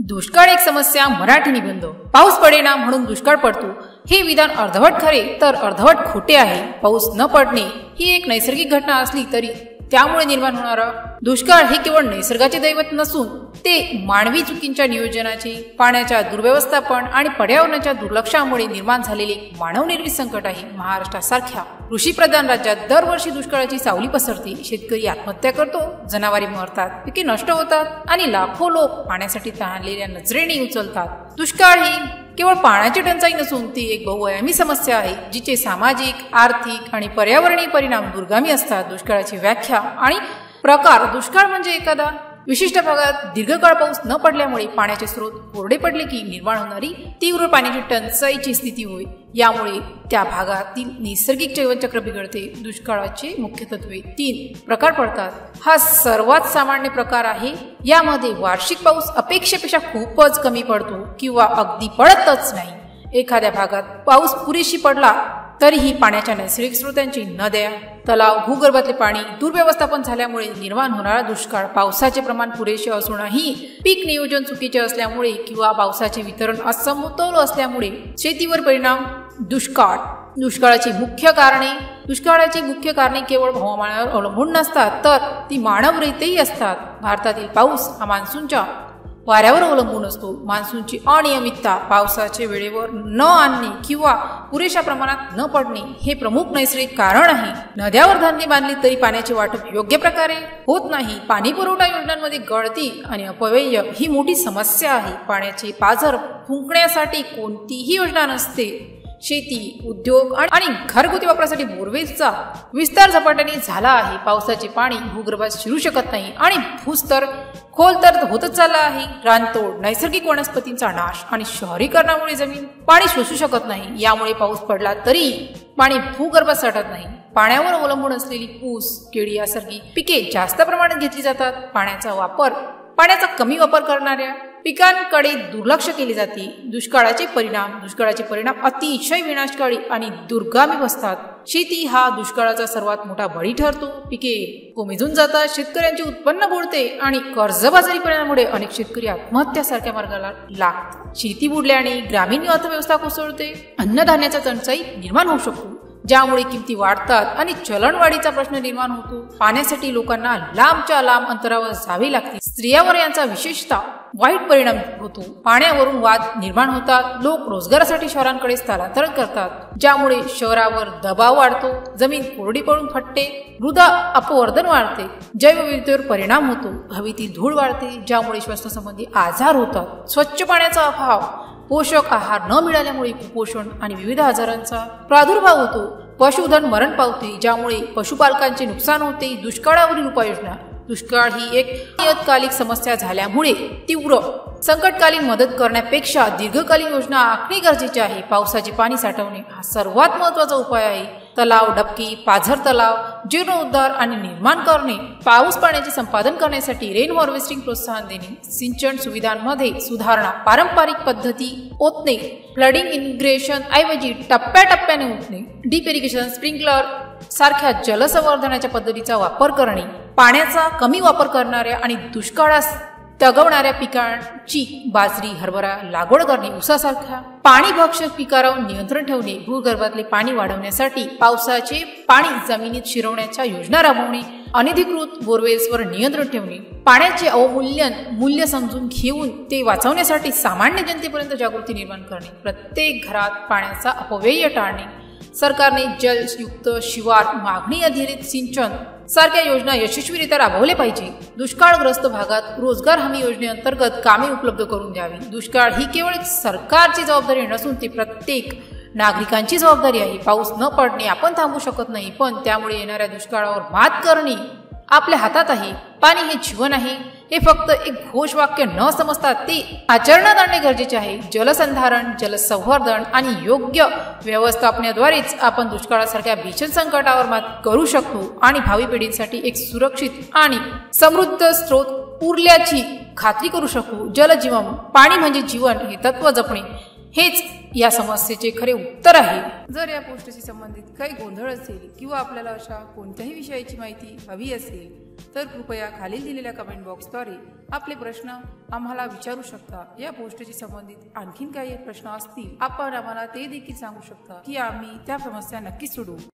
दुष्काळ एक समस्या मराठी निबंध। पाऊस पडेना म्हणून दुष्काळ पडतो हे विधान अर्धवट खरे तर अर्धवट खोटे आहे। पाऊस न पडणे ही एक नैसर्गिक घटना असली तरी त्यामुळे निर्माण होणारा दुष्काळ हे केवळ निसर्गाचे दैवत नसून ते मानवी चुकींच्या नियोजनाचे, पाण्याच्या दुर्व्यवस्थापन आणि पर्यावरणाच्या दुर्लक्षामुळे निर्माण झालेले मानवनिर्मित संकट आहे। महाराष्ट्रासारख्या कृषीप्रधान राज्यात दरवर्षी दुष्काळाची सावली पसरते। शेतकरी आत्महत्या करतो, जनावरे मरतात, पिके नष्ट होतात आणि लाखो लोक पाण्यासाठी तहानलेल्या नजरेने उचलतात। दुष्काळ ही केवळ पाण्याची टंचाई नसून ती एक बहुआयामी समस्या आहे जिचे सामाजिक, आर्थिक आणि पर्यावरणीय परिणाम दूरगामी असतात। दुष्काळाची व्याख्या आणि प्रकार। दुष्काळ म्हणजे एखादा विशिष्ट भागात दीर्घकाळ पाऊस न पडल्यामुळे पाण्याचे स्रोत कोरडे पडले की निर्माण होणारी तीव्र पाण्याची टंचाईची स्थिती होय। यामुळे त्या भागातील नैसर्गिक जीवनचक्र बिघडते। दुष्काळाचे मुख्य तत्वे 3 प्रकार पडतात। हा सर्वात सामान्य प्रकार आहे। यामध्ये वार्षिक पाऊस अपेक्षेपेक्षा खूपच कमी पडतो किंवा अगदी पडतच नाही। एखाद्या भागात पाऊस पुरेशी पडला तरीही पाण्याच्या नैसर्गिक स्रोतांची नद्या, तलाव, भूगर्भातले पाणी दुर्व्यवस्थापन झाल्यामुळे निर्माण होणारा दुष्काळ। पावसाचे प्रमाण पुरेसे असूनही पीक नियोजन चुकीचे असल्यामुळे किंवा पावसाचे वितरण असमतोल असल्यामुळे शेतीवर परिणाम। दुष्काळ दुष्काळाची मुख्य कारणे केवळ हवामानावर अवलंबून नसतात तर ती मानवरहितही असतात। भारतातील पाऊस हा मान्सूनच्या वाऱ्यावर अवलंबून असतो। मान्सूनची अनियमितता, पावसाचे वेळेवर न आणणे किंवा पुरेशा प्रमाणात न पडणे हे प्रमुख नैसर्गिक कारण आहे। नद्यावर धान्य बांधली तरी पाण्याचे वाटप योग्य प्रकारे होत नाही। पाणी पुरवठा योजनांमध्ये गळती आणि अपव्यय ही मोठी समस्या आहे। पाण्याचे पाझर फुंकण्यासाठी कोणतीही योजना नसते। शेती, उद्योग आणि घरगुती वापरासाठी बोरवेलचा विस्तार झपाट्याने झाला आहे। पावसाचे पाणी भूगर्भात शिरू शकत नाही आणि भूस्तर खोल तर होतच चालला आहे। रानतोड, नैसर्गिक वनस्पतींचा नाश आणि शहरीकरणामुळे जमीन पाणी शोषू शकत नाही। यामुळे पाऊस पडला तरी पाणी भूगर्भात साठत नाही। पाण्यावर अवलंबून असलेली ऊस, केळी यासारखी पिके जास्त प्रमाणात घेतली जातात। पाण्याचा कमी वापर करणाऱ्या पिकांकडे दुर्लक्ष केले जाते। दुष्काळाचे परिणाम अतिशय विनाशकारी आणि दुर्गामी असतात। शेती हा दुष्काळाचा सर्वात मोठा बळी ठरतो। पिके कोमेजून जातात, शेतकऱ्यांचे उत्पन्न बुडते आणि कर्जबाजारी परिणामामुळे अनेक शेतकरी आत्महत्यासारख्या मार्गाला लागतात। शेती बुडल्याने ग्रामीण अर्थव्यवस्था कोसळते, अन्नधान्याचा टंचाई निर्माण होऊ शकतो ज्यामुळे किमती वाढतात आणि चलनवाढीचा प्रश्न निर्माण होतो। पाण्यासाठी लोकांना लांबच्या लांब अंतरावर जावे लागते। स्त्रियांवर यांचा विशेषतः वाईट परिणाम होतो। पाण्यावरून वाद निर्माण होतात। लोक रोजगारासाठी शहरांकडे स्थलांतर करतात ज्यामुळे शहरावर दबाव वाढतो। जमीन कोरडी पडून फटते, मृदा अपवर्धन वाढते, जैवविविधतेवर परिणाम होतो। हवेतील धूळ वाढते ज्यामुळे श्वसनसंबंधी आजार होतात। स्वच्छ पाण्याचा अभाव, पोषक आहार न मिळाल्यामुळे कुपोषण आणि विविध आजारांचा प्रादुर्भाव होतो। पशुधन मरण पावते ज्यामुळे पशुपालकांचे नुकसान होते। दुष्काळावरील उपाययोजना। दुष्काळ ही एक नियतकालिक समस्या झाल्यामुळे तीव्र संकटकालीन मदत करण्यापेक्षा दीर्घकालीन योजना आखणे गरजेचे आहे। पावसाचे पाणी साठवणे हा सर्वात महत्त्वाचा उपाय आहे। तलाव, डबकी, पाझर तलाव जीर्णोद्धार आणि निर्माण करणे, पाऊस पाण्याचे संपादन करण्यासाठी रेन हार्वेस्टिंग प्रोत्साहन देणे, सिंचन सुविधांमध्ये सुधारणा, पारंपरिक पद्धती ओतणे, फ्लडिंग इरिगेशन ऐवजी टप्प्याटप्प्याने ओतणे, डीप इरिगेशन, स्प्रिंकलर सारख्या जलसंवर्धनाच्या पद्धतीचा वापर करणे, पाण्याचा कमी वापर करणाऱ्या आणि दुष्काळास तगवणाऱ्या पिकांची बाजरी, हरभरा लागवड करणे, ऊसासारख्या पाणी भक्षक पिकांवर नियंत्रण ठेवणे, भूगर्भातले पाणी वाढवण्यासाठी पावसाचे पाणी जमिनीत शिरवण्याच्या योजना राबवणे, अनधिकृत बोरवेल्सवर नियंत्रण ठेवणे, पाण्याचे अवमूल्यन मूल्य समजून घेऊन ते वाचवण्यासाठी सामान्य जनतेपर्यंत जागृती निर्माण करणे, प्रत्येक घरात पाण्याचा अपव्यय टाळणे, सरकारने जलयुक्त शिवार, मागणी आधारित सिंचन सारख्या योजना यशस्वीरित्या राबवल्या पाहिजे। दुष्काळग्रस्त भागात रोजगार हमी योजनेअंतर्गत कामे उपलब्ध करून द्यावी। दुष्काळ ही केवळ सरकारची जबाबदारी नसून ती प्रत्येक नागरिकांची जबाबदारी आहे। पाऊस न पडणे आपण थांबवू शकत नाही, पण त्यामुळे येणाऱ्या दुष्काळावर मात करणे आपल्या हातात आहे। पाणी हे जीवन आहे हे फक्त एक घोषवाक्य न समजता ते आचरणात आणणे गरजेचे आहे। जलसंधारण, जलसंवर्धन आणि योग्य व्यवस्थापनाद्वारेच आपण दुष्काळासारख्या भीषण संकटावर मात करू शकतो आणि भावी पिढींसाठी एक सुरक्षित आणि समृद्ध स्रोत उरल्याची खात्री करू शकू। जलजीवन, पाणी म्हणजे जीवन हे तत्व जपणे हेच या समस्येचे खरे उत्तर आहे। जर या पोस्टशी संबंधित काही गोंधळ असेल किंवा आपल्याला अशा कोणत्याही विषयाची माहिती हवी असेल तर कृपया खालील दिलेल्या कमेंट बॉक्सद्वारे आपले प्रश्न आम्हाला विचारू शकता। या पोस्टशी संबंधित आणखीन काही प्रश्न असतील आपण आम्हाला ते देखील सांगू शकता की आम्ही त्या समस्या नक्कीच सोडवू।